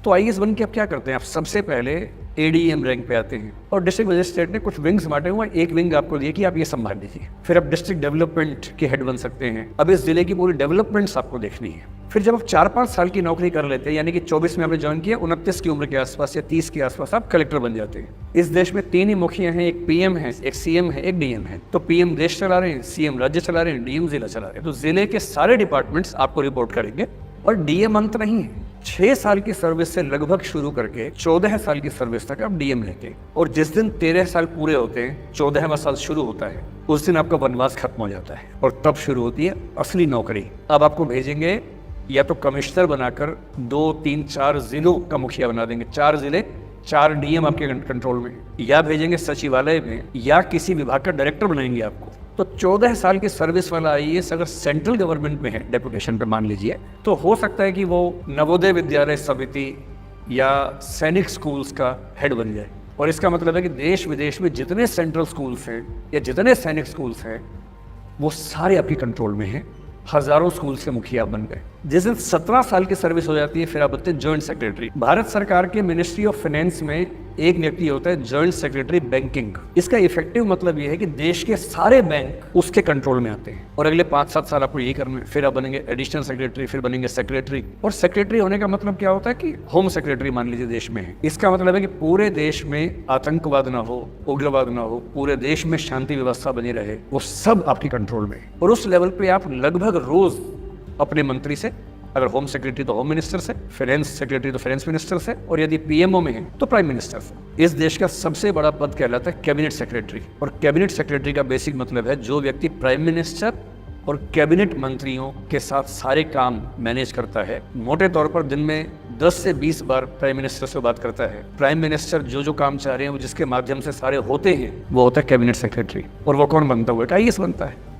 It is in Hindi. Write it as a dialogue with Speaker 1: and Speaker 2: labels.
Speaker 1: तो आईएएस बन के आप क्या करते हैं, आप सबसे पहले एडीएम रैंक पे आते हैं और डिस्ट्रिक्ट मजिस्ट्रेट ने कुछ विंग्स बांटे हुए, एक विंग आपको दिए कि आप ये संभाल लीजिए। फिर आप डिस्ट्रिक्ट डेवलपमेंट के हेड बन सकते हैं। अब इस जिले की पूरी डेवलपमेंट्स आपको देखनी है। फिर जब आप 4-5 साल की नौकरी कर लेते हैं, यानी कि 24 में आपने ज्वाइन किया, 29 की उम्र के आसपास या 30 के आसपास आप कलेक्टर बन जाते हैं। इस देश में 3 ही मुखिया हैं, एक पीएम है, एक सीएम है, एक डीएम है। तो पीएम देश चला रहे हैं, सीएम राज्य चला रहे हैं, डीएम जिला चला रहे हैं। तो जिले के सारे डिपार्टमेंट्स आपको रिपोर्ट करेंगे और डीएम अंत नहीं है। 6 साल की सर्विस से लगभग शुरू करके 14 साल की सर्विस तक आप डीएम रहते हैं। और जिस दिन 13 साल पूरे होते हैं, 14वां साल शुरू होता है, उस दिन आपका वनवास खत्म हो जाता है और तब शुरू होती है असली नौकरी। अब आपको भेजेंगे या तो कमिश्नर बनाकर 2, 3, 4 जिलों का मुखिया बना देंगे, 4 जिले, 4 डीएम आपके कंट्रोल में, या भेजेंगे सचिवालय में, या किसी विभाग का डायरेक्टर बनाएंगे आपको। तो 14 साल की सर्विस वाला आईएएस अगर सेंट्रल गवर्नमेंट में है, डेपुटेशन पे मान लीजिए, तो हो सकता है कि वो नवोदय विद्यालय समिति या सैनिक स्कूल्स का हेड बन जाए। और इसका मतलब है कि देश विदेश में जितने सेंट्रल स्कूल्स हैं या जितने सैनिक स्कूल्स हैं, वो सारे आपके कंट्रोल में हैं। हजारों स्कूल से मुखिया बन गए। जिस दिन 17 साल की सर्विस हो जाती है, फिर आप बनते हैं जॉइंट सेक्रेटरी। भारत सरकार के मिनिस्ट्री ऑफ फाइनेंस में एक व्यक्ति होता है जॉइंट सेक्रेटरी बैंकिंग। इसका इफेक्टिव मतलब यह है कि देश के सारे बैंक उसके कंट्रोल में आते हैं और अगले 5-7 साल आपको यही करना है। फिर आप बनेंगे एडिशनल सेक्रेटरी, फिर बनेंगे सेक्रेटरी। और सेक्रेटरी होने का मतलब क्या होता है कि होम सेक्रेटरी मान लीजिए देश में है। इसका मतलब है कि पूरे देश में आतंकवाद ना हो, उग्रवाद ना हो, पूरे देश में शांति व्यवस्था बनी रहे, वो सब आपके कंट्रोल में है। और उस लेवल पे आप लगभग रोज अपने मंत्री से, अगर होम सेक्रेटरी तो होम मिनिस्टर से, फाइनेंस सेक्रेटरी तो फाइनेंस मिनिस्टर से, और यदि पीएमओ में है तो प्राइम मिनिस्टर से। इस देश का सबसे बड़ा पद कहलाता है कैबिनेट सेक्रेटरी। और कैबिनेट सेक्रेटरी का बेसिक मतलब है जो व्यक्ति प्राइम मिनिस्टर और कैबिनेट मंत्रियों के साथ सारे काम मैनेज करता है। मोटे तौर पर दिन में 10 से 20 बार प्राइम मिनिस्टर से बात करता है। प्राइम मिनिस्टर जो काम चाह रहे हैं वो जिसके माध्यम से सारे होते हैं, वो होता है कैबिनेट सेक्रेटरी। और वो कौन बनता हुआ? आईएएस बनता है।